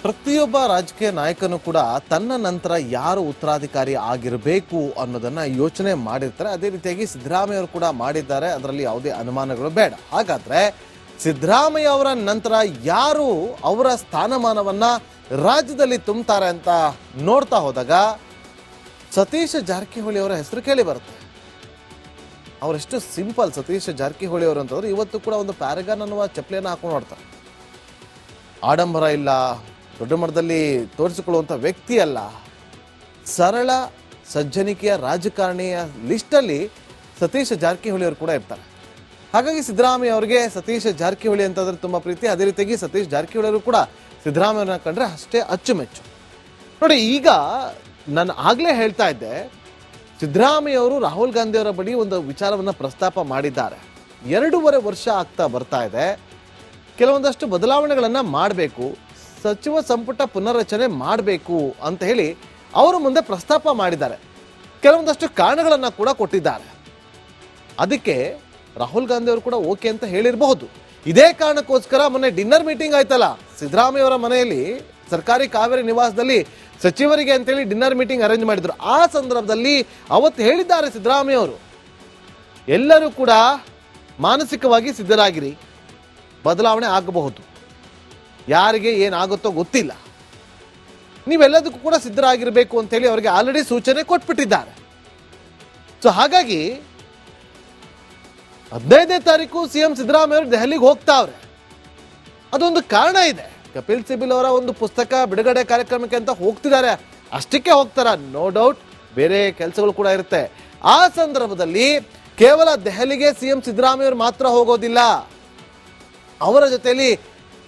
ಪ್ರತಿಯೊಬ್ಬ ರಾಜಕೀಯ ನಾಯಕನು ಕೂಡ ತನ್ನ ನಂತರ ಯಾರು ಉತ್ತರಾಧಿಕಾರಿ ಆಗಿರಬೇಕು ಅನ್ನೋದನ್ನ ಯೋಚನೆ ಮಾಡಿರ್ತಾರೆ. ಅದೇ ರೀತಿಯಾಗಿ ಸಿದ್ದರಾಮಯ್ಯ ಅವರು ಕೂಡ ಮಾಡಿದ್ದಾರೆ, ಅದರಲ್ಲಿ ಯಾವುದೇ ಅನುಮಾನಗಳು ಬೇಡ. ಹಾಗಾದ್ರೆ ಸಿದ್ದರಾಮಯ್ಯ ಅವರ ನಂತರ ಯಾರು ಅವರ ಸ್ಥಾನಮಾನವನ್ನ ರಾಜ್ಯದಲ್ಲಿ ತುಂಬುತ್ತಾರೆ ಅಂತ ನೋಡ್ತಾ ಹೋದಾಗ ಸತೀಶ್ ಜಾರಕಿಹೊಳಿ ಅವರ ಹೆಸರು ಕೇಳಿ ಬರುತ್ತೆ. ಅವರೆಷ್ಟು ಸಿಂಪಲ್ ಸತೀಶ್ ಜಾರಕಿಹೊಳಿ ಅವರು ಅಂತಂದ್ರೆ ಇವತ್ತು ಕೂಡ ಒಂದು ಪ್ಯಾರಗಾನ್ ಅನ್ನುವ ಚಪ್ಪಲಿಯನ್ನು ಹಾಕೊಂಡು ನೋಡ್ತಾರೆ. ಆಡಂಬರ ಇಲ್ಲ, ದೊಡ್ಡ ಮಟ್ಟದಲ್ಲಿ ತೋರಿಸಿಕೊಳ್ಳುವಂಥ ವ್ಯಕ್ತಿ ಅಲ್ಲ, ಸರಳ ಸಜ್ಜನಿಕೆಯ ರಾಜಕಾರಣಿಯ ಲಿಸ್ಟಲ್ಲಿ ಸತೀಶ್ ಜಾರಕಿಹೊಳಿ ಅವರು ಕೂಡ ಇರ್ತಾರೆ. ಹಾಗಾಗಿ ಸಿದ್ದರಾಮಯ್ಯ ಅವರಿಗೆ ಸತೀಶ್ ಜಾರಕಿಹೊಳಿ ಅಂತಂದ್ರೆ ತುಂಬ ಪ್ರೀತಿ. ಅದೇ ರೀತಿಯಾಗಿ ಸತೀಶ್ ಜಾರಕಿಹೊಳಿ ಅವರು ಕೂಡ ಸಿದ್ದರಾಮಯ್ಯನ ಕಂಡ್ರೆ ಅಷ್ಟೇ ಅಚ್ಚುಮೆಚ್ಚು. ನೋಡಿ, ಈಗ ನಾನು ಆಗಲೇ ಹೇಳ್ತಾ ಇದ್ದೆ, ಸಿದ್ದರಾಮಯ್ಯ ಅವರು ರಾಹುಲ್ ಗಾಂಧಿ ಅವರ ಬಳಿ ಒಂದು ವಿಚಾರವನ್ನು ಪ್ರಸ್ತಾಪ ಮಾಡಿದ್ದಾರೆ. 2.5 ವರ್ಷ ಆಗ್ತಾ ಬರ್ತಾ ಇದೆ, ಕೆಲವೊಂದಷ್ಟು ಬದಲಾವಣೆಗಳನ್ನು ಮಾಡಬೇಕು, ಸಚಿವ ಸಂಪುಟ ಪುನರ್ರಚನೆ ಮಾಡಬೇಕು ಅಂತ ಹೇಳಿ ಅವರು ಮುಂದೆ ಪ್ರಸ್ತಾಪ ಮಾಡಿದ್ದಾರೆ. ಕೆಲವೊಂದಷ್ಟು ಕಾರಣಗಳನ್ನು ಕೂಡ ಕೊಟ್ಟಿದ್ದಾರೆ. ಅದಕ್ಕೆ ರಾಹುಲ್ ಗಾಂಧಿ ಅವರು ಕೂಡ ಓಕೆ ಅಂತ ಹೇಳಿರಬಹುದು. ಇದೇ ಕಾರಣಕ್ಕೋಸ್ಕರ ಮೊನ್ನೆ ಡಿನ್ನರ್ ಮೀಟಿಂಗ್ ಆಯ್ತಲ್ಲ ಸಿದ್ದರಾಮಯ್ಯ ಅವರ ಮನೆಯಲ್ಲಿ, ಸರ್ಕಾರಿ ಕಾವೇರಿ ನಿವಾಸದಲ್ಲಿ ಸಚಿವರಿಗೆ ಅಂತೇಳಿ ಡಿನ್ನರ್ ಮೀಟಿಂಗ್ ಅರೇಂಜ್ ಮಾಡಿದ್ರು. ಆ ಸಂದರ್ಭದಲ್ಲಿ ಅವತ್ತು ಹೇಳಿದ್ದಾರೆ ಸಿದ್ದರಾಮಯ್ಯ ಅವರು, ಎಲ್ಲರೂ ಕೂಡ ಮಾನಸಿಕವಾಗಿ ಸಿದ್ಧರಾಗಿರಿ, ಬದಲಾವಣೆ ಆಗಬಹುದು, ಯಾರಿಗೆ ಏನಾಗುತ್ತೋ ಗೊತ್ತಿಲ್ಲ, ನೀವೆಲ್ಲದಕ್ಕೂ ಕೂಡ ಸಿದ್ಧರಾಗಿರಬೇಕು ಅಂತೇಳಿ ಅವರಿಗೆ ಆಲ್ರೆಡಿ ಸೂಚನೆ ಕೊಟ್ಬಿಟ್ಟಿದ್ದಾರೆ. ಸೊ ಹಾಗಾಗಿ 15ನೇ ತಾರೀಕು ಸಿಎಂ ಸಿದ್ದರಾಮಯ್ಯ ಅವರು ದೆಹಲಿಗೆ ಹೋಗ್ತಾವ್ರೆ. ಅದೊಂದು ಕಾರಣ ಇದೆ. ಕಪಿಲ್ ಸಿಬಲ್ ಅವರ ಒಂದು ಪುಸ್ತಕ ಬಿಡುಗಡೆ ಕಾರ್ಯಕ್ರಮಕ್ಕೆ ಅಂತ ಹೋಗ್ತಿದ್ದಾರೆ, ಅಷ್ಟಕ್ಕೆ ಹೋಗ್ತಾರ, ನೋ ಡೌಟ್ ಬೇರೆ ಕೆಲಸಗಳು ಕೂಡ ಇರುತ್ತೆ. ಆ ಸಂದರ್ಭದಲ್ಲಿ ಕೇವಲ ದೆಹಲಿಗೆ ಸಿಎಂ ಸಿದ್ದರಾಮಯ್ಯ ಅವರು ಮಾತ್ರ ಹೋಗೋದಿಲ್ಲ, ಅವರ ಜೊತೆಯಲ್ಲಿ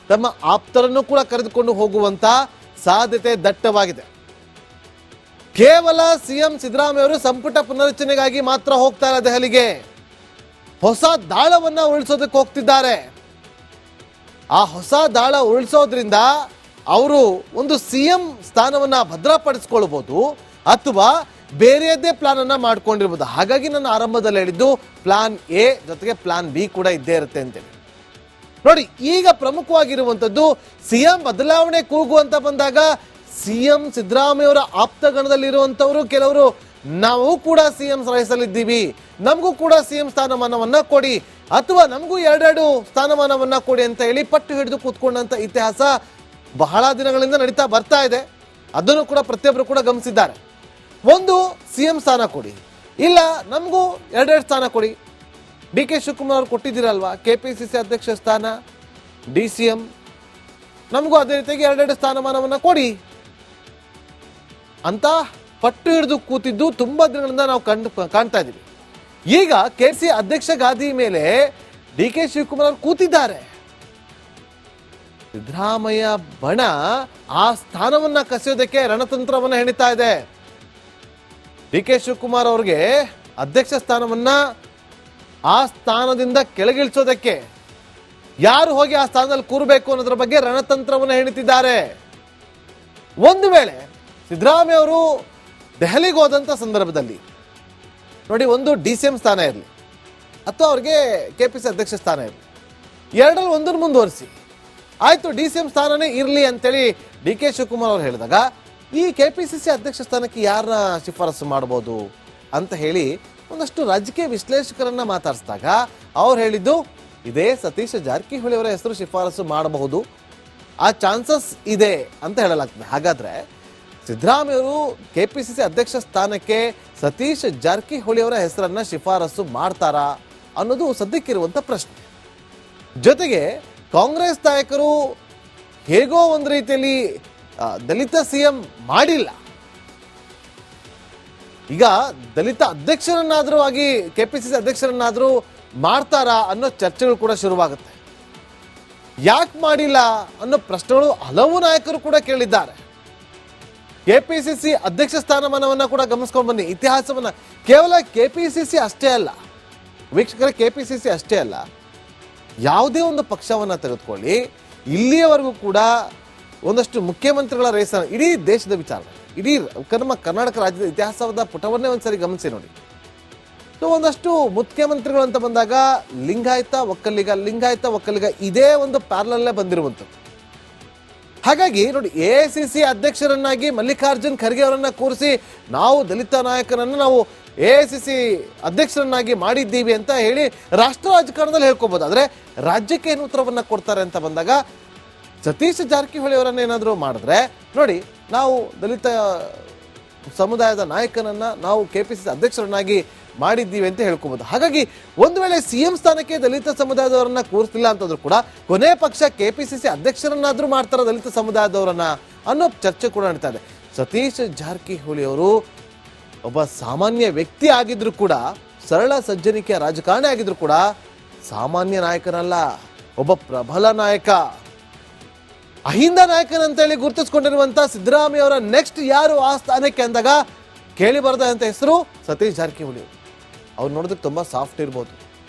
ತಮ್ಮ ಆಪ್ತರನ್ನು ಕೂಡ ಕರೆದುಕೊಂಡು ಹೋಗುವಂತ ಸಾಧ್ಯತೆ ದಟ್ಟವಾಗಿದೆ. ಕೇವಲ ಸಿಎಂ ಸಿದ್ದರಾಮಯ್ಯ ಅವರು ಸಂಪುಟ ಪುನರಚನೆಗಾಗಿ ಮಾತ್ರ ಹೋಗ್ತಾರೆ ದೆಹಲಿಗೆ, ಹೊಸ ದಾಳವನ್ನ ಉಳಿಸೋದಕ್ಕೆ ಹೋಗ್ತಿದ್ದಾರೆ. ಆ ಹೊಸ ದಾಳ ಉಳಿಸೋದ್ರಿಂದ ಅವರು ಒಂದು ಸಿಎಂ ಸ್ಥಾನವನ್ನ ಭದ್ರಪಡಿಸ್ಕೊಳ್ಬಹುದು ಅಥವಾ ಬೇರೆಯದ್ದೇ ಪ್ಲಾನ್ ಅನ್ನ ಮಾಡ್ಕೊಂಡಿರ್ಬೋದು. ಹಾಗಾಗಿ ನಾನು ಆರಂಭದಲ್ಲಿ ಹೇಳಿದ್ದು ಪ್ಲಾನ್ ಎ ಜೊತೆಗೆ ಪ್ಲಾನ್ ಬಿ ಕೂಡ ಇದ್ದೇ ಇರುತ್ತೆ ಅಂತೇಳಿ. ನೋಡಿ, ಈಗ ಪ್ರಮುಖವಾಗಿರುವಂತದ್ದು ಸಿಎಂ ಬದಲಾವಣೆ ಕೂಗು ಅಂತ ಬಂದಾಗ ಸಿಎಂ ಸಿದ್ದರಾಮಯ್ಯ ಅವರ ಆಪ್ತಗಣದಲ್ಲಿರುವಂತವರು ಕೆಲವರು, ನಾವು ಕೂಡ ಸಿಎಂ ರೇಸಲ್ಲಿದ್ದೀವಿ, ನಮಗೂ ಕೂಡ ಸಿಎಂ ಸ್ಥಾನಮಾನವನ್ನ ಕೊಡಿ ಅಥವಾ ನಮಗೂ 2 ಸ್ಥಾನಮಾನವನ್ನ ಕೊಡಿ ಅಂತ ಹೇಳಿ ಪಟ್ಟು ಹಿಡಿದು ಕೂತ್ಕೊಂಡಂತ ಇತಿಹಾಸ ಬಹಳ ದಿನಗಳಿಂದ ನಡೀತಾ ಬರ್ತಾ ಇದೆ. ಅದನ್ನು ಕೂಡ ಪ್ರತಿಯೊಬ್ಬರು ಕೂಡ ಗಮನಿಸಿದ್ದಾರೆ. ಒಂದು ಸಿಎಂ ಸ್ಥಾನ ಕೊಡಿ, ಇಲ್ಲ ನಮಗೂ 2 ಸ್ಥಾನ ಕೊಡಿ. ಡಿ.ಕೆ. ಶಿವಕುಮಾರ್ ಅವರು ಕೊಟ್ಟಿದ್ದೀರಲ್ವಾ ಕೆಪಿಸಿಸಿ ಅಧ್ಯಕ್ಷ ಸ್ಥಾನ, DCM, ನಮಗೂ ಅದೇ ರೀತಿಯಾಗಿ 2 ಸ್ಥಾನಮಾನವನ್ನ ಕೊಡಿ ಅಂತ ಪಟ್ಟು ಹಿಡಿದು ಕೂತಿದ್ದು ತುಂಬಾ ದಿನಗಳಿಂದ ನಾವು ಕಾಣ್ತಾ ಇದ್ದೀವಿ. ಈಗ ಕೆಸಿ ಅಧ್ಯಕ್ಷ ಗಾದಿ ಮೇಲೆ ಡಿ.ಕೆ. ಶಿವಕುಮಾರ್ ಅವರು ಕೂತಿದ್ದಾರೆ. ಸಿದ್ದರಾಮಯ್ಯ ಬಣ ಆ ಸ್ಥಾನವನ್ನ ಕಸಿಯೋದಕ್ಕೆ ರಣತಂತ್ರವನ್ನ ಹೆಣಿತಾ ಇದೆ. ಡಿ.ಕೆ. ಶಿವಕುಮಾರ್ ಅವ್ರಿಗೆ ಅಧ್ಯಕ್ಷ ಸ್ಥಾನವನ್ನ ಆ ಸ್ಥಾನದಿಂದ ಕೆಳಗಿಳಿಸೋದಕ್ಕೆ ಯಾರು ಹೋಗಿ ಆ ಸ್ಥಾನದಲ್ಲಿ ಕೂರಬೇಕು ಅನ್ನೋದ್ರ ಬಗ್ಗೆ ರಣತಂತ್ರವನ್ನು ಹೆಣಿತಿದ್ದಾರೆ. ಒಂದು ವೇಳೆ ಸಿದ್ದರಾಮಯ್ಯ ಅವರು ದೆಹಲಿಗೆ ಹೋದಂಥ ಸಂದರ್ಭದಲ್ಲಿ ನೋಡಿ, ಒಂದು DCM ಸ್ಥಾನ ಇರಲಿ ಅಥವಾ ಅವ್ರಿಗೆ KPC ಅಧ್ಯಕ್ಷ ಸ್ಥಾನ ಇರಲಿ, 2ರಲ್ಲಿ ಒಂದನ್ನು ಮುಂದುವರಿಸಿ, ಆಯಿತು DCM ಸ್ಥಾನನೇ ಇರಲಿ ಅಂತೇಳಿ ಡಿ.ಕೆ. ಶಿವಕುಮಾರ್ ಅವರು ಹೇಳಿದಾಗ ಈ KPCC ಅಧ್ಯಕ್ಷ ಸ್ಥಾನಕ್ಕೆ ಯಾರನ್ನ ಶಿಫಾರಸು ಮಾಡ್ಬೋದು ಅಂತ ಹೇಳಿ ಒಂದಷ್ಟು ರಾಜಕೀಯ ವಿಶ್ಲೇಷಕರನ್ನ ಮಾತಾಡಿಸಿದಾಗ ಅವ್ರು ಹೇಳಿದ್ದು ಇದೇ ಸತೀಶ್ ಜಾರಕಿಹೊಳಿ ಅವರ ಹೆಸರು ಶಿಫಾರಸು ಮಾಡಬಹುದು, ಆ ಚಾನ್ಸಸ್ ಇದೆ ಅಂತ ಹೇಳಲಾಗ್ತದೆ. ಹಾಗಾದ್ರೆ ಸಿದ್ದರಾಮಯ್ಯ ಅವರು KPCC ಅಧ್ಯಕ್ಷ ಸ್ಥಾನಕ್ಕೆ ಸತೀಶ್ ಜಾರಕಿಹೊಳಿ ಅವರ ಹೆಸರನ್ನ ಶಿಫಾರಸು ಮಾಡ್ತಾರಾ ಅನ್ನೋದು ಸದ್ಯಕ್ಕಿರುವಂತ ಪ್ರಶ್ನೆ. ಜೊತೆಗೆ ಕಾಂಗ್ರೆಸ್ ನಾಯಕರು ಹೇಗೋ ಒಂದು ರೀತಿಯಲ್ಲಿ ದಲಿತ ಸಿಎಂ ಮಾಡಿಲ್ಲ, ಈಗ ದಲಿತ ಅಧ್ಯಕ್ಷರನ್ನಾದರೂ ಆಗಿ KPCC ಅಧ್ಯಕ್ಷರನ್ನಾದರೂ ಮಾಡ್ತಾರಾ ಅನ್ನೋ ಚರ್ಚೆಗಳು ಕೂಡ ಶುರುವಾಗುತ್ತೆ. ಯಾಕೆ ಮಾಡಿಲ್ಲ ಅನ್ನೋ ಪ್ರಶ್ನೆಗಳು ಹಲವು ನಾಯಕರು ಕೂಡ ಕೇಳಿದ್ದಾರೆ. KPCC ಅಧ್ಯಕ್ಷ ಸ್ಥಾನಮಾನವನ್ನ ಕೂಡ ಗಮನಿಸ್ಕೊಂಡು ಬನ್ನಿ. ಇತಿಹಾಸವನ್ನ ಕೇವಲ KPCC ಅಷ್ಟೇ ಅಲ್ಲ ವೀಕ್ಷಕರೇ, KPCC ಅಷ್ಟೇ ಅಲ್ಲ, ಯಾವುದೇ ಒಂದು ಪಕ್ಷವನ್ನ ತೆಗೆದುಕೊಳ್ಳಿ, ಇಲ್ಲಿಯವರೆಗೂ ಕೂಡ ಒಂದಷ್ಟು ಮುಖ್ಯಮಂತ್ರಿಗಳ ರೇಸ್ ಇಡೀ ದೇಶದ ವಿಚಾರ, ಇಡೀ ನಮ್ಮ ಕರ್ನಾಟಕ ರಾಜ್ಯದ ಇತಿಹಾಸದ ಪುಟವನ್ನೇ ಒಂದ್ಸರಿ ಗಮನಿಸಿ ನೋಡಿ. ಸೊ ಒಂದಷ್ಟು ಮುಖ್ಯಮಂತ್ರಿಗಳು ಅಂತ ಬಂದಾಗ ಲಿಂಗಾಯತ ಒಕ್ಕಲಿಗ ಇದೇ ಒಂದು ಪ್ಯಾರಲಲ್ಲೇ ಬಂದಿರುವಂಥದ್ದು. ಹಾಗಾಗಿ ನೋಡಿ, ಎಐಸಿಸಿ ಅಧ್ಯಕ್ಷರನ್ನಾಗಿ ಮಲ್ಲಿಕಾರ್ಜುನ್ ಖರ್ಗೆ ಅವರನ್ನ ಕೂರಿಸಿ ನಾವು ದಲಿತ ನಾಯಕನನ್ನು ನಾವು ಎಐಸಿಸಿ ಅಧ್ಯಕ್ಷರನ್ನಾಗಿ ಮಾಡಿದ್ದೀವಿ ಅಂತ ಹೇಳಿ ರಾಷ್ಟ್ರ ರಾಜಕಾರಣದಲ್ಲಿ ಹೇಳ್ಕೋಬಹುದು. ಆದರೆ ರಾಜ್ಯಕ್ಕೆ ಏನು ಉತ್ತರವನ್ನ ಕೊಡ್ತಾರೆ ಅಂತ ಬಂದಾಗ ಸತೀಶ್ ಜಾರಕಿಹೊಳಿ ಅವರನ್ನ ಏನಾದರೂ ಮಾಡಿದ್ರೆ, ನೋಡಿ ನಾವು ದಲಿತ ಸಮುದಾಯದ ನಾಯಕನನ್ನ ನಾವು ಕೆಪಿಸಿಸಿ ಅಧ್ಯಕ್ಷರನ್ನಾಗಿ ಮಾಡಿದ್ದೀವಿ ಅಂತ ಹೇಳ್ಕೋಬಹುದು. ಹಾಗಾಗಿ ಒಂದು ವೇಳೆ ಸಿಎಂ ಸ್ಥಾನಕ್ಕೆ ದಲಿತ ಸಮುದಾಯದವರನ್ನ ಕೂರಿಸಲಿಲ್ಲ ಅಂತಂದ್ರೂ ಕೂಡ ಕೊನೆ ಪಕ್ಷ ಕೆಪಿಸಿಸಿ ಅಧ್ಯಕ್ಷರನ್ನಾದ್ರೂ ಮಾಡ್ತಾರ ದಲಿತ ಸಮುದಾಯದವರನ್ನ ಅನ್ನೋ ಚರ್ಚೆ ಕೂಡ ನಡೀತಾ ಇದೆ. ಸತೀಶ್ ಜಾರಕಿಹೊಳಿ ಅವರು ಒಬ್ಬ ಸಾಮಾನ್ಯ ವ್ಯಕ್ತಿ ಆಗಿದ್ರು ಕೂಡ, ಸರಳ ಸಜ್ಜನಿಕೆಯ ರಾಜಕಾರಣಿ ಆಗಿದ್ರು ಕೂಡ ಸಾಮಾನ್ಯ ನಾಯಕನಲ್ಲ, ಒಬ್ಬ ಪ್ರಬಲ ನಾಯಕ, ಅಹಿಂದ ನಾಯಕನಂತೇಳಿ ಗುರುತಿಸ್ಕೊಂಡಿರುವಂತ ಸಿದ್ದರಾಮಯ್ಯ ಅವರ ನೆಕ್ಸ್ಟ್ ಯಾರು ಆ ಸ್ಥಾನಕ್ಕೆ ಅಂದಾಗ ಕೇಳಿ ಬರದಂತ ಹೆಸರು ಸತೀಶ್ ಜಾರಕಿಹೊಳಿ. ಅವ್ರು ನೋಡೋದಕ್ಕೆ ತುಂಬಾ ಸಾಫ್ಟ್ ಇರ್ಬೋದು,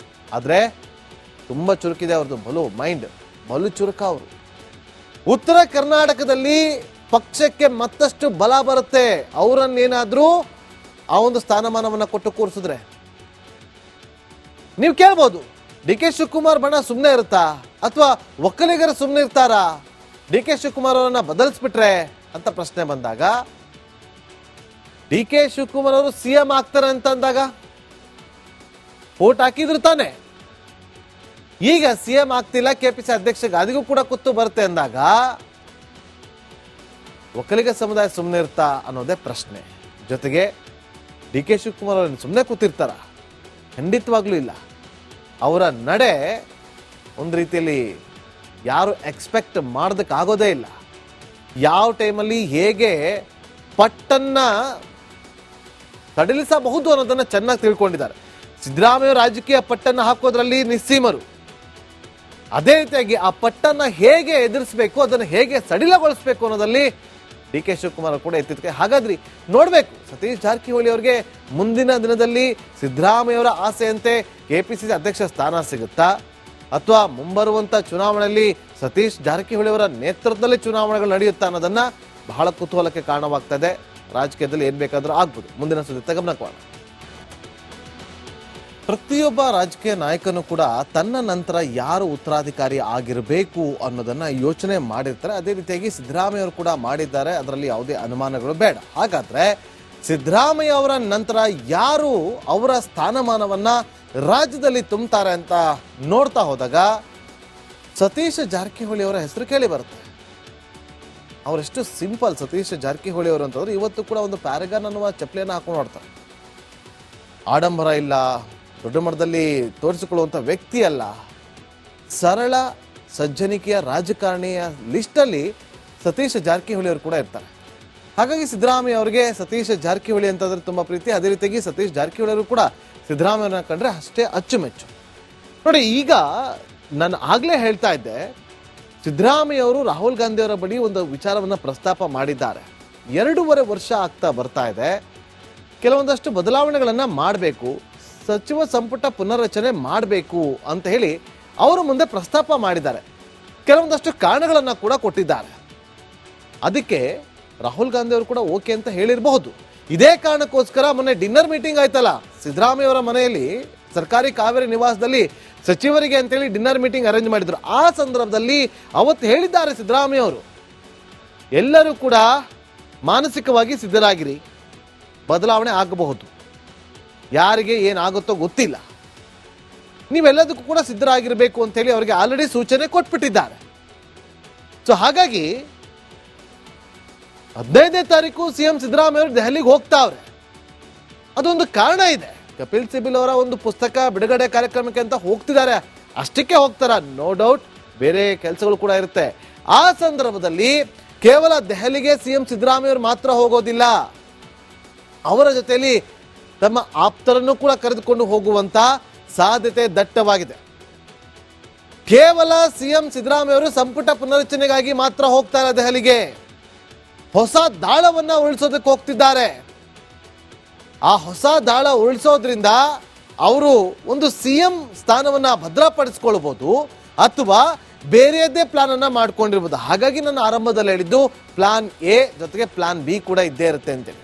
ಆದ್ರೆ ತುಂಬಾ ಚುರುಕಿದೆ ಅವ್ರದ್ದು, ಬಲು ಚುರುಕ ಅವರು. ಉತ್ತರ ಕರ್ನಾಟಕದಲ್ಲಿ ಪಕ್ಷಕ್ಕೆ ಮತ್ತಷ್ಟು ಬಲ ಬರುತ್ತೆ ಅವರನ್ನೇನಾದ್ರೂ ಆ ಒಂದು ಸ್ಥಾನಮಾನವನ್ನ ಕೊಟ್ಟು ಕೂರಿಸಿದ್ರೆ. ನೀವು ಕೇಳ್ಬೋದು, ಡಿ ಕೆ ಶಿವಕುಮಾರ್ ಬಣ ಸುಮ್ಮನೆ ಇರುತ್ತಾ ಅಥವಾ ಒಕ್ಕಲಿಗರು ಸುಮ್ಮನೆ ಇರ್ತಾರಾ ಡಿ ಕೆ ಶಿವಕುಮಾರ್ ಅವರನ್ನ ಬದಲಿಸ್ಬಿಟ್ರೆ ಅಂತ ಪ್ರಶ್ನೆ ಬಂದಾಗ, ಡಿ ಕೆ ಶಿವಕುಮಾರ್ ಅವರು ಸಿಎಂ ಆಗ್ತಾರೆ ಅಂತಂದಾಗ ವೋಟ್ ಹಾಕಿದ್ರು ತಾನೆ. ಈಗ ಸಿಎಂ ಆಗ್ತಿಲ್ಲ, ಕೆಪಿಸಿ ಅಧ್ಯಕ್ಷ ಗಾದಿಗೂ ಕೂಡ ಕುತ್ತು ಬರುತ್ತೆ ಅಂದಾಗ ಒಕ್ಕಲಿಗ ಸಮುದಾಯ ಸುಮ್ಮನೆ ಇರ್ತಾ ಅನ್ನೋದೇ ಪ್ರಶ್ನೆ. ಜೊತೆಗೆ ಡಿ ಕೆ ಶಿವಕುಮಾರ್ ಅವ್ರನ್ನ ಸುಮ್ಮನೆ ಕೂತಿರ್ತಾರ? ಖಂಡಿತವಾಗ್ಲೂ ಇಲ್ಲ. ಅವರ ನಡೆ ಒಂದು ರೀತಿಯಲ್ಲಿ ಯಾರು ಎಕ್ಸ್ಪೆಕ್ಟ್ ಮಾಡೋದಕ್ಕಾಗೋದೇ ಇಲ್ಲ. ಯಾವ ಟೈಮಲ್ಲಿ ಹೇಗೆ ಪಟ್ಟನ್ನ ಸಡಿಲಿಸಬಹುದು ಅನ್ನೋದನ್ನ ಚೆನ್ನಾಗಿ ತಿಳ್ಕೊಂಡಿದ್ದಾರೆ. ಸಿದ್ದರಾಮಯ್ಯ ರಾಜಕೀಯ ಪಟ್ಟನ್ನ ಹಾಕೋದ್ರಲ್ಲಿ ನಿಸ್ಸೀಮರು. ಅದೇ ರೀತಿಯಾಗಿ ಆ ಪಟ್ಟನ್ನ ಹೇಗೆ ಎದುರಿಸಬೇಕು, ಅದನ್ನು ಹೇಗೆ ಸಡಿಲಗೊಳಿಸಬೇಕು ಅನ್ನೋದಲ್ಲಿ ಡಿ ಕೆ ಶಿವಕುಮಾರ್ ಕೂಡ ಎತ್ತಿದ್ದಕ್ಕೆ. ಹಾಗಾದ್ರಿ ನೋಡ್ಬೇಕು, ಸತೀಶ್ ಜಾರಕಿಹೊಳಿ ಅವರಿಗೆ ಮುಂದಿನ ದಿನದಲ್ಲಿ ಸಿದ್ದರಾಮಯ್ಯ ಅವರ ಆಸೆಯಂತೆ ಕೆಪಿಸಿಸಿ ಅಧ್ಯಕ್ಷ ಸ್ಥಾನ ಸಿಗುತ್ತಾ, ಅಥವಾ ಮುಂಬರುವಂತ ಚುನಾವಣೆಯಲ್ಲಿ ಸತೀಶ್ ಜಾರಕಿಹೊಳಿ ಅವರ ನೇತೃತ್ವದಲ್ಲಿ ಚುನಾವಣೆಗಳು ನಡೆಯುತ್ತಾ ಅನ್ನೋದನ್ನ ಬಹಳ ಕುತೂಹಲಕ್ಕೆ ಕಾರಣವಾಗ್ತಾ ಇದೆ. ರಾಜಕೀಯದಲ್ಲಿ ಏನ್ ಬೇಕಾದ್ರೂ ಆಗ್ಬೋದು. ಮುಂದಿನ ಸುದ್ದಿ ಗಮನಕ್ಕೆ ಪ್ರತಿಯೊಬ್ಬ ರಾಜಕೀಯ ನಾಯಕನು ಕೂಡ ತನ್ನ ನಂತರ ಯಾರು ಉತ್ತರಾಧಿಕಾರಿ ಆಗಿರಬೇಕು ಅನ್ನೋದನ್ನ ಯೋಚನೆ ಮಾಡಿರ್ತಾರೆ. ಅದೇ ರೀತಿಯಾಗಿ ಸಿದ್ದರಾಮಯ್ಯ ಅವರು ಕೂಡ ಮಾಡಿದ್ದಾರೆ, ಅದರಲ್ಲಿ ಯಾವುದೇ ಅನುಮಾನಗಳು ಬೇಡ. ಹಾಗಾದ್ರೆ ಸಿದ್ದರಾಮಯ್ಯ ಅವರ ನಂತರ ಯಾರು ಅವರ ಸ್ಥಾನಮಾನವನ್ನ ರಾಜ್ಯದಲ್ಲಿ ತುಂಬುತ್ತಾರೆ ಅಂತ ನೋಡ್ತಾ ಹೋದಾಗ ಸತೀಶ್ ಜಾರಕಿಹೊಳಿ ಅವರ ಹೆಸರು ಕೇಳಿ ಬರುತ್ತೆ. ಅವರೆಷ್ಟು ಸಿಂಪಲ್ ಸತೀಶ್ ಜಾರಕಿಹೊಳಿ ಅವರು ಅಂತಂದ್ರೆ, ಇವತ್ತು ಕೂಡ ಒಂದು ಪ್ಯಾರಗಾನ್ ಅನ್ನುವ ಚಪ್ಪಲಿಯನ್ನು ಹಾಕೊಂಡು ನೋಡ್ತಾರೆ. ಆಡಂಬರ ಇಲ್ಲ, ದೊಡ್ಡ ಮಟ್ಟದಲ್ಲಿ ತೋರಿಸಿಕೊಳ್ಳುವಂಥ ವ್ಯಕ್ತಿ ಅಲ್ಲ, ಸರಳ ಸಜ್ಜನಿಕೆಯ ರಾಜಕಾರಣಿಯ ಲಿಸ್ಟಲ್ಲಿ ಸತೀಶ್ ಜಾರಕಿಹೊಳಿ ಅವರು ಕೂಡ ಇರ್ತಾರೆ. ಹಾಗಾಗಿ ಸಿದ್ದರಾಮಯ್ಯ ಅವರಿಗೆ ಸತೀಶ್ ಜಾರಕಿಹೊಳಿ ಅಂತಂದ್ರೆ ತುಂಬಾ ಪ್ರೀತಿ. ಅದೇ ರೀತಿಯಾಗಿ ಸತೀಶ್ ಜಾರಕಿಹೊಳಿ ಅವರು ಕೂಡ ಸಿದ್ದರಾಮಯ್ಯನ ಕಂಡ್ರೆ ಅಷ್ಟೇ ಅಚ್ಚುಮೆಚ್ಚು. ನೋಡಿ, ಈಗ ನಾನು ಆಗ್ಲೇ ಹೇಳ್ತಾ ಇದ್ದೆ, ಸಿದ್ದರಾಮಯ್ಯ ಅವರು ರಾಹುಲ್ ಗಾಂಧಿ ಅವರ ಬಳಿ ಒಂದು ವಿಚಾರವನ್ನ ಪ್ರಸ್ತಾಪ ಮಾಡಿದ್ದಾರೆ. 2.5 ವರ್ಷ ಆಗ್ತಾ ಬರ್ತಾ ಇದೆ, ಕೆಲವೊಂದಷ್ಟು ಬದಲಾವಣೆಗಳನ್ನ ಮಾಡಬೇಕು, ಸಚಿವ ಸಂಪುಟ ಪುನರ್ರಚನೆ ಮಾಡಬೇಕು ಅಂತ ಹೇಳಿ ಅವರು ಮುಂದೆ ಪ್ರಸ್ತಾಪ ಮಾಡಿದ್ದಾರೆ. ಕೆಲವೊಂದಷ್ಟು ಕಾರಣಗಳನ್ನ ಕೂಡ ಕೊಟ್ಟಿದ್ದಾರೆ. ಅದಕ್ಕೆ ರಾಹುಲ್ ಗಾಂಧಿ ಅವರು ಕೂಡ ಓಕೆ ಅಂತ ಹೇಳಿರಬಹುದು. ಇದೇ ಕಾರಣಕ್ಕೋಸ್ಕರ ಮೊನ್ನೆ ಡಿನ್ನರ್ ಮೀಟಿಂಗ್ ಆಯ್ತಲ್ಲ ಸಿದ್ದರಾಮಯ್ಯ ಅವರ ಮನೆಯಲ್ಲಿ, ಸರ್ಕಾರಿ ಕಾವೇರಿ ನಿವಾಸದಲ್ಲಿ ಸಚಿವರಿಗೆ ಅಂತೇಳಿ ಡಿನ್ನರ್ ಮೀಟಿಂಗ್ ಅರೇಂಜ್ ಮಾಡಿದ್ರು. ಆ ಸಂದರ್ಭದಲ್ಲಿ ಅವತ್ತು ಹೇಳಿದ್ದಾರೆ ಸಿದ್ದರಾಮಯ್ಯ ಅವರು, ಎಲ್ಲರೂ ಕೂಡ ಮಾನಸಿಕವಾಗಿ ಸಿದ್ಧರಾಗಿರಿ, ಬದಲಾವಣೆ ಆಗಬಹುದು, ಯಾರಿಗೆ ಏನಾಗುತ್ತೋ ಗೊತ್ತಿಲ್ಲ, ನೀವೆಲ್ಲದಕ್ಕೂ ಕೂಡ ಸಿದ್ಧರಾಗಿರ್ಬೇಕು ಅಂತ ಹೇಳಿ ಅವರಿಗೆ ಆಲ್ರೆಡಿ ಸೂಚನೆ ಕೊಟ್ಬಿಟ್ಟಿದ್ದಾರೆ. ಸೊ ಹಾಗಾಗಿ 15ನೇ ತಾರೀಕು ಸಿಎಂ ಸಿದ್ದರಾಮಯ್ಯ ಅವರು ದೆಹಲಿಗೆ ಹೋಗ್ತಾವ್ರೆ. ಅದೊಂದು ಕಾರಣ ಇದೆ. ಕಪಿಲ್ ಸಿಬಲ್ ಅವರ ಒಂದು ಪುಸ್ತಕ ಬಿಡುಗಡೆ ಕಾರ್ಯಕ್ರಮಕ್ಕೆ ಅಂತ ಹೋಗ್ತಿದ್ದಾರೆ, ಅಷ್ಟಕ್ಕೆ ಹೋಗ್ತಾರ, ನೋ ಡೌಟ್ ಬೇರೆ ಕೆಲಸಗಳು ಕೂಡ ಇರುತ್ತೆ. ಆ ಸಂದರ್ಭದಲ್ಲಿ ಕೇವಲ ದೆಹಲಿಗೆ ಸಿಎಂ ಸಿದ್ದರಾಮಯ್ಯ ಅವರು ಮಾತ್ರ ಹೋಗೋದಿಲ್ಲ, ಅವರ ಜೊತೆಯಲ್ಲಿ ತಮ್ಮ ಆಪ್ತರನ್ನು ಕೂಡ ಕರೆದುಕೊಂಡು ಹೋಗುವಂತ ಸಾಧ್ಯತೆ ದಟ್ಟವಾಗಿದೆ. ಕೇವಲ ಸಿಎಂ ಸಿದ್ದರಾಮಯ್ಯ ಅವರು ಸಂಪುಟ ಪುನರಚನೆಗಾಗಿ ಮಾತ್ರ ಹೋಗ್ತಾರೆ ದೆಹಲಿಗೆ, ಹೊಸ ದಾಳವನ್ನ ಉಳಿಸೋದಕ್ಕೆ ಹೋಗ್ತಿದ್ದಾರೆ. ಆ ಹೊಸ ದಾಳ ಉಳಿಸೋದ್ರಿಂದ ಅವರು ಒಂದು ಸಿಎಂ ಸ್ಥಾನವನ್ನ ಭದ್ರಪಡಿಸ್ಕೊಳ್ಬಹುದು ಅಥವಾ ಬೇರೆಯದ್ದೇ ಪ್ಲಾನ್ ಅನ್ನ ಮಾಡ್ಕೊಂಡಿರ್ಬೋದು. ಹಾಗಾಗಿ ನಾನು ಆರಂಭದಲ್ಲಿ ಹೇಳಿದ್ದು ಪ್ಲಾನ್ ಎ ಜೊತೆಗೆ ಪ್ಲಾನ್ ಬಿ ಕೂಡ ಇದ್ದೇ ಇರುತ್ತೆ ಅಂತೇಳಿ.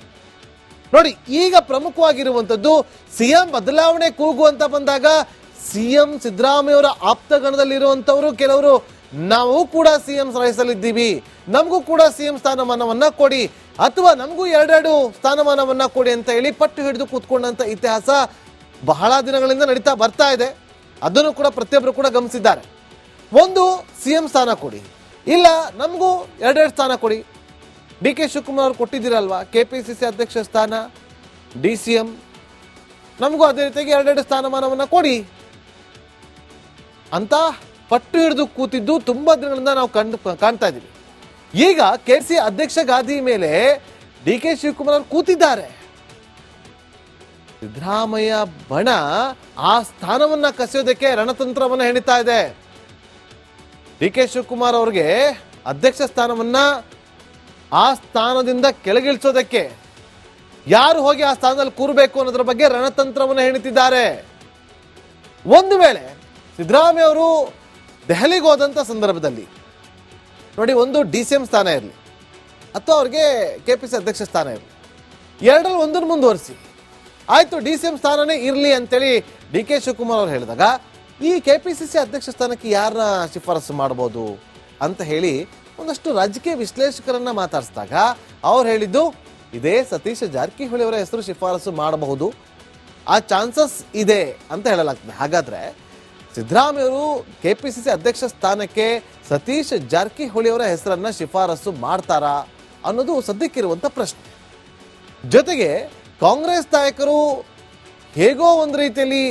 ನೋಡಿ, ಈಗ ಪ್ರಮುಖವಾಗಿರುವಂತದ್ದು ಸಿಎಂ ಬದಲಾವಣೆ ಕೂಗು ಅಂತ ಬಂದಾಗ ಸಿಎಂ ಸಿದ್ದರಾಮಯ್ಯ ಅವರ ಆಪ್ತಗಣದಲ್ಲಿರುವಂತವರು ಕೆಲವರು ನಾವು ಕೂಡ ಸಿಎಂ ರೇಸಲ್ಲಿದ್ದೀವಿ, ನಮಗೂ ಕೂಡ ಸಿಎಂ ಸ್ಥಾನಮಾನವನ್ನ ಕೊಡಿ ಅಥವಾ ನಮಗೂ ಎರಡೆರಡು ಸ್ಥಾನಮಾನವನ್ನ ಕೊಡಿ ಅಂತ ಹೇಳಿ ಪಟ್ಟು ಹಿಡಿದು ಕೂತ್ಕೊಂಡಂತ ಇತಿಹಾಸ ಬಹಳ ದಿನಗಳಿಂದ ನಡೀತಾ ಬರ್ತಾ ಇದೆ. ಅದನ್ನು ಕೂಡ ಪ್ರತಿಯೊಬ್ಬರು ಕೂಡ ಗಮನಿಸಿದ್ದಾರೆ. ಒಂದು ಸಿಎಂ ಸ್ಥಾನ ಕೊಡಿ, ಇಲ್ಲ ನಮಗೂ ಎರಡೆರಡು ಸ್ಥಾನ ಕೊಡಿ. ಡಿ ಕೆ ಶಿವಕುಮಾರ್ ಅವರು ಕೊಟ್ಟಿದ್ದೀರಲ್ವಾ ಕೆಪಿಸಿಸಿ ಅಧ್ಯಕ್ಷ ಸ್ಥಾನ, DCM, ನಮಗೂ ಅದೇ ರೀತಿಯಾಗಿ ಎರಡೆರಡು ಸ್ಥಾನಮಾನವನ್ನ ಕೊಡಿ ಅಂತ ಪಟ್ಟು ಹಿಡಿದು ಕೂತಿದ್ದು ತುಂಬಾ ದಿನಗಳಿಂದ ನಾವು ಕಾಣ್ತಾ ಇದ್ದೀವಿ. ಈಗ ಕೆಸಿ ಅಧ್ಯಕ್ಷ ಗಾದಿ ಮೇಲೆ ಡಿ ಕೆ ಶಿವಕುಮಾರ್ ಅವರು ಕೂತಿದ್ದಾರೆ. ಸಿದ್ದರಾಮಯ್ಯ ಬಣ ಆ ಸ್ಥಾನವನ್ನ ಕಸಿಯೋದಕ್ಕೆ ರಣತಂತ್ರವನ್ನ ಹೆಣಿತಾ ಇದೆ. ಡಿ ಕೆ ಶಿವಕುಮಾರ್ ಅವರಿಗೆ ಅಧ್ಯಕ್ಷ ಸ್ಥಾನವನ್ನ ಆ ಸ್ಥಾನದಿಂದ ಕೆಳಗಿಳಿಸೋದಕ್ಕೆ ಯಾರು ಹೋಗಿ ಆ ಸ್ಥಾನದಲ್ಲಿ ಕೂರಬೇಕು ಅನ್ನೋದ್ರ ಬಗ್ಗೆ ರಣತಂತ್ರವನ್ನು ಹೆಣಿತಿದ್ದಾರೆ. ಒಂದು ವೇಳೆ ಸಿದ್ದರಾಮಯ್ಯ ಅವರು ದೆಹಲಿಗೆ ಹೋದಂಥ ಸಂದರ್ಭದಲ್ಲಿ ನೋಡಿ, ಒಂದು DCM ಸ್ಥಾನ ಇರಲಿ ಅಥವಾ ಅವ್ರಿಗೆ KPC ಅಧ್ಯಕ್ಷ ಸ್ಥಾನ ಇರಲಿ, ಎರಡರಲ್ಲಿ ಒಂದನ್ನು ಮುಂದುವರಿಸಿ ಆಯಿತು DCM ಸ್ಥಾನನೇ ಇರಲಿ ಅಂತೇಳಿ ಡಿ ಕೆ ಶಿವಕುಮಾರ್ ಅವರು ಹೇಳಿದಾಗ ಈ KPCC ಅಧ್ಯಕ್ಷ ಸ್ಥಾನಕ್ಕೆ ಯಾರನ್ನ ಶಿಫಾರಸು ಮಾಡ್ಬೋದು ಅಂತ ಹೇಳಿ ಒಂದಷ್ಟು ರಾಜಕೀಯ ವಿಶ್ಲೇಷಕರನ್ನ ಮಾತಾಡಿಸಿದಾಗ ಅವ್ರು ಹೇಳಿದ್ದು ಇದೇ ಸತೀಶ್ ಜಾರಕಿಹೊಳಿ ಅವರ ಹೆಸರು ಶಿಫಾರಸು ಮಾಡಬಹುದು, ಆ ಚಾನ್ಸಸ್ ಇದೆ ಅಂತ ಹೇಳಲಾಗ್ತದೆ. ಹಾಗಾದ್ರೆ ಸಿದ್ದರಾಮಯ್ಯ ಅವರು KPCC ಅಧ್ಯಕ್ಷ ಸ್ಥಾನಕ್ಕೆ ಸತೀಶ್ ಜಾರಕಿಹೊಳಿ ಅವರ ಹೆಸರನ್ನ ಶಿಫಾರಸು ಮಾಡ್ತಾರಾ ಅನ್ನೋದು ಸದ್ಯಕ್ಕಿರುವಂತ ಪ್ರಶ್ನೆ. ಜೊತೆಗೆ ಕಾಂಗ್ರೆಸ್ ನಾಯಕರು ಹೇಗೋ ಒಂದು ರೀತಿಯಲ್ಲಿ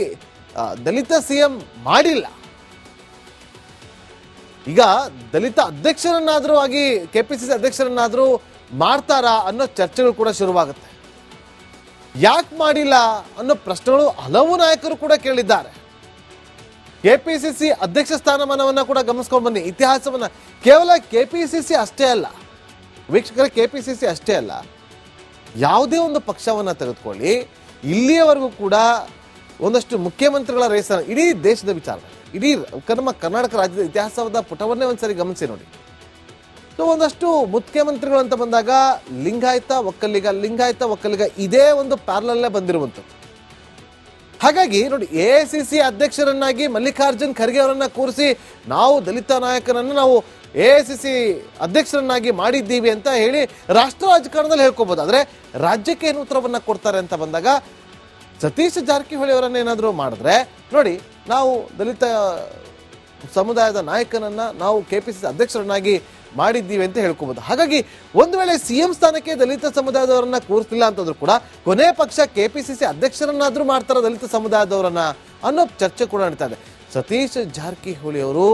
ದಲಿತ ಸಿಎಂ ಮಾಡಿಲ್ಲ, ಈಗ ದಲಿತ ಅಧ್ಯಕ್ಷರನ್ನಾದ್ರೂ ಆಗಿ KPCC ಅಧ್ಯಕ್ಷರನ್ನಾದ್ರೂ ಮಾಡ್ತಾರಾ ಅನ್ನೋ ಚರ್ಚೆಗಳು ಕೂಡ ಶುರುವಾಗುತ್ತೆ. ಯಾಕೆ ಮಾಡಿಲ್ಲ ಅನ್ನೋ ಪ್ರಶ್ನೆಗಳು ಹಲವು ನಾಯಕರು ಕೂಡ ಕೇಳಿದ್ದಾರೆ. KPCC ಅಧ್ಯಕ್ಷ ಸ್ಥಾನಮಾನವನ್ನ ಕೂಡ ಗಮನಿಸ್ಕೊಂಡು ಬನ್ನಿ. ಇತಿಹಾಸವನ್ನ ಕೇವಲ KPCC ಅಷ್ಟೇ ಅಲ್ಲ ವೀಕ್ಷಕರೇ, KPCC ಅಷ್ಟೇ ಅಲ್ಲ, ಯಾವುದೇ ಒಂದು ಪಕ್ಷವನ್ನ ತೆಗೆದುಕೊಳ್ಳಿ, ಇಲ್ಲಿಯವರೆಗೂ ಕೂಡ ಒಂದಷ್ಟು ಮುಖ್ಯಮಂತ್ರಿಗಳ ರೇಸ್ ಇಡೀ ದೇಶದ ವಿಚಾರ, ಇಡೀ ನಮ್ಮ ಕರ್ನಾಟಕ ರಾಜ್ಯದ ಇತಿಹಾಸದ ಪುಟವನ್ನೇ ಒಂದ್ಸರಿ ಗಮನಿಸಿ ನೋಡಿ. ಸೊ ಒಂದಷ್ಟು ಮುಖ್ಯಮಂತ್ರಿಗಳು ಅಂತ ಬಂದಾಗ ಲಿಂಗಾಯತ ಒಕ್ಕಲಿಗ ಇದೇ ಒಂದು ಪ್ಯಾರಲಲ್ಲೇ ಬಂದಿರುವಂಥದ್ದು. ಹಾಗಾಗಿ ನೋಡಿ, AICC ಅಧ್ಯಕ್ಷರನ್ನಾಗಿ ಮಲ್ಲಿಕಾರ್ಜುನ್ ಖರ್ಗೆ ಅವರನ್ನ ಕೂರಿಸಿ ನಾವು ದಲಿತ ನಾಯಕನನ್ನು ನಾವು AICC ಅಧ್ಯಕ್ಷರನ್ನಾಗಿ ಮಾಡಿದ್ದೀವಿ ಅಂತ ಹೇಳಿ ರಾಷ್ಟ್ರ ರಾಜಕಾರಣದಲ್ಲಿ ಹೇಳ್ಕೋಬಹುದು. ಆದರೆ ರಾಜ್ಯಕ್ಕೆ ಏನು ಉತ್ತರವನ್ನ ಕೊಡ್ತಾರೆ ಅಂತ ಬಂದಾಗ ಸತೀಶ್ ಜಾರಕಿಹೊಳಿ ಅವರನ್ನ ಏನಾದರೂ ಮಾಡಿದ್ರೆ ನೋಡಿ, ನಾವು ದಲಿತ ಸಮುದಾಯದ ನಾಯಕನನ್ನ ನಾವು KPCC ಅಧ್ಯಕ್ಷರನ್ನಾಗಿ ಮಾಡಿದ್ದೀವಿ ಅಂತ ಹೇಳ್ಕೋಬಹುದು. ಹಾಗಾಗಿ ಒಂದು ವೇಳೆ ಸಿಎಂ ಸ್ಥಾನಕ್ಕೆ ದಲಿತ ಸಮುದಾಯದವರನ್ನ ಕೂರಿಸಲಿಲ್ಲ ಅಂತಂದ್ರೂ ಕೂಡ ಕೊನೆ ಪಕ್ಷ KPCC ಅಧ್ಯಕ್ಷರನ್ನಾದ್ರೂ ಮಾಡ್ತಾರ ದಲಿತ ಸಮುದಾಯದವರನ್ನ ಅನ್ನೋ ಚರ್ಚೆ ಕೂಡ ನಡೀತಾ ಇದೆ. ಸತೀಶ್ ಜಾರಕಿಹೊಳಿ ಅವರು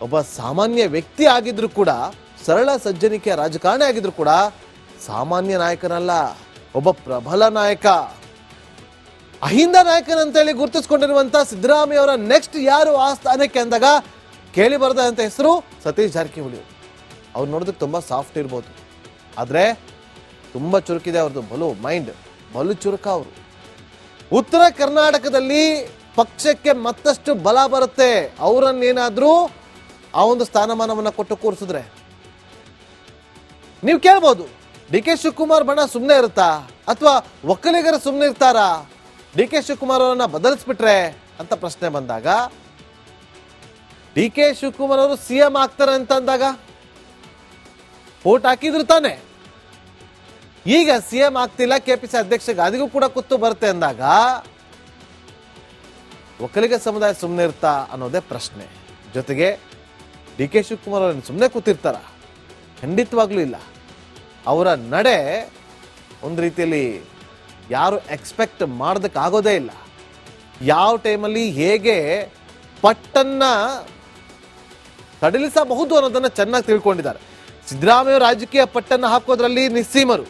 ಒಬ್ಬ ಸಾಮಾನ್ಯ ವ್ಯಕ್ತಿ ಆಗಿದ್ರು ಕೂಡ, ಸರಳ ಸಜ್ಜನಿಕೆಯ ರಾಜಕಾರಣಿ ಆಗಿದ್ರು ಕೂಡ ಸಾಮಾನ್ಯ ನಾಯಕನಲ್ಲ, ಒಬ್ಬ ಪ್ರಬಲ ನಾಯಕ, ಅಹಿಂದ ನಾಯಕನಂತೇಳಿ ಗುರುತಿಸ್ಕೊಂಡಿರುವಂತ ಸಿದ್ದರಾಮಯ್ಯ ಅವರ ನೆಕ್ಸ್ಟ್ ಯಾರು ಆ ಸ್ಥಾನಕ್ಕೆ ಅಂದಾಗ ಕೇಳಿ ಬರದಂತ ಹೆಸರು ಸತೀಶ್ ಜಾರಕಿಹೊಳಿ. ಅವ್ರು ನೋಡೋದಕ್ಕೆ ತುಂಬಾ ಸಾಫ್ಟ್ ಇರ್ಬೋದು, ಆದ್ರೆ ತುಂಬಾ ಚುರುಕಿದೆ ಅವ್ರದ್ದು, ಬಲು ಚುರುಕ ಅವರು. ಉತ್ತರ ಕರ್ನಾಟಕದಲ್ಲಿ ಪಕ್ಷಕ್ಕೆ ಮತ್ತಷ್ಟು ಬಲ ಬರುತ್ತೆ ಅವರನ್ನೇನಾದ್ರೂ ಆ ಒಂದು ಸ್ಥಾನಮಾನವನ್ನ ಕೊಟ್ಟು ಕೂರಿಸಿದ್ರೆ. ನೀವು ಕೇಳ್ಬೋದು, ಡಿ ಕೆ ಶಿವಕುಮಾರ್ ಬಣ ಸುಮ್ಮನೆ ಇರುತ್ತಾ ಅಥವಾ ಒಕ್ಕಲಿಗರು ಸುಮ್ಮನೆ ಇರ್ತಾರಾ ಡಿ ಕೆ ಶಿವಕುಮಾರ್ ಅವರನ್ನ ಬದಲಿಸ್ಬಿಟ್ರೆ ಅಂತ ಪ್ರಶ್ನೆ ಬಂದಾಗ, ಡಿ ಕೆ ಶಿವಕುಮಾರ್ ಅವರು ಸಿಎಂ ಆಗ್ತಾರೆ ಅಂತ ಅಂದಾಗ ವೋಟ್ ಹಾಕಿದ್ರು ತಾನೆ. ಈಗ ಸಿಎಂ ಆಗ್ತಿಲ್ಲ, KPCC ಅಧ್ಯಕ್ಷ ಗಾದಿಗೂ ಕೂಡ ಕುತ್ತು ಬರುತ್ತೆ ಅಂದಾಗ ಒಕ್ಕಲಿಗ ಸಮುದಾಯ ಸುಮ್ಮನೆ ಇರ್ತಾ ಅನ್ನೋದೇ ಪ್ರಶ್ನೆ. ಜೊತೆಗೆ ಡಿ ಕೆ ಶಿವಕುಮಾರ್ ಅವರನ್ನು ಸುಮ್ಮನೆ ಕೂತಿರ್ತಾರ? ಖಂಡಿತವಾಗ್ಲೂ ಇಲ್ಲ. ಅವರ ನಡೆ ಒಂದು ರೀತಿಯಲ್ಲಿ ಯಾರು ಎಕ್ಸ್ಪೆಕ್ಟ್ ಮಾಡೋದಕ್ಕಾಗೋದೇ ಇಲ್ಲ. ಯಾವ ಟೈಮಲ್ಲಿ ಹೇಗೆ ಪಟ್ಟನ್ನ ಸಡಿಲಿಸಬಹುದು ಅನ್ನೋದನ್ನ ಚೆನ್ನಾಗಿ ತಿಳ್ಕೊಂಡಿದ್ದಾರೆ. ಸಿದ್ದರಾಮಯ್ಯ ರಾಜಕೀಯ ಪಟ್ಟನ್ನ ಹಾಕೋದ್ರಲ್ಲಿ ನಿಸ್ಸೀಮರು.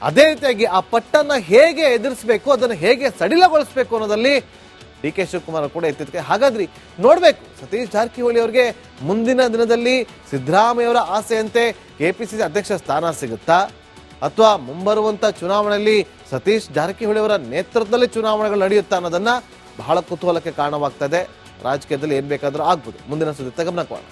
ಅದೇ ರೀತಿಯಾಗಿ ಆ ಪಟ್ಟನ್ನ ಹೇಗೆ ಎದುರಿಸಬೇಕು, ಅದನ್ನು ಹೇಗೆ ಸಡಿಲಗೊಳಿಸಬೇಕು ಅನ್ನೋದಲ್ಲಿ ಡಿ ಕೆ ಶಿವಕುಮಾರ್ ಕೂಡ ಎತ್ತಿದ್ದಕ್ಕೆ. ಹಾಗಾದ್ರಿ ನೋಡ್ಬೇಕು, ಸತೀಶ್ ಜಾರಕಿಹೊಳಿ ಅವರಿಗೆ ಮುಂದಿನ ದಿನದಲ್ಲಿ ಸಿದ್ದರಾಮಯ್ಯ ಅವರ ಆಸೆಯಂತೆ KPCC ಅಧ್ಯಕ್ಷ ಸ್ಥಾನ ಸಿಗುತ್ತಾ ಅಥವಾ ಮುಂಬರುವಂತ ಚುನಾವಣೆಯಲ್ಲಿ ಸತೀಶ್ ಜಾರಕಿಹೊಳಿ ಅವರ ನೇತೃತ್ವದಲ್ಲಿ ಚುನಾವಣೆಗಳು ನಡೆಯುತ್ತಾ ಅನ್ನೋದನ್ನ ಬಹಳ ಕುತೂಹಲಕ್ಕೆ ಕಾರಣವಾಗ್ತದೆ. ರಾಜಕೀಯದಲ್ಲಿ ಏನ್ ಬೇಕಾದ್ರೂ ಆಗ್ಬೋದು. ಮುಂದಿನ ಸುದ್ದಿ ಗಮನ ಕೊಡೋಣ.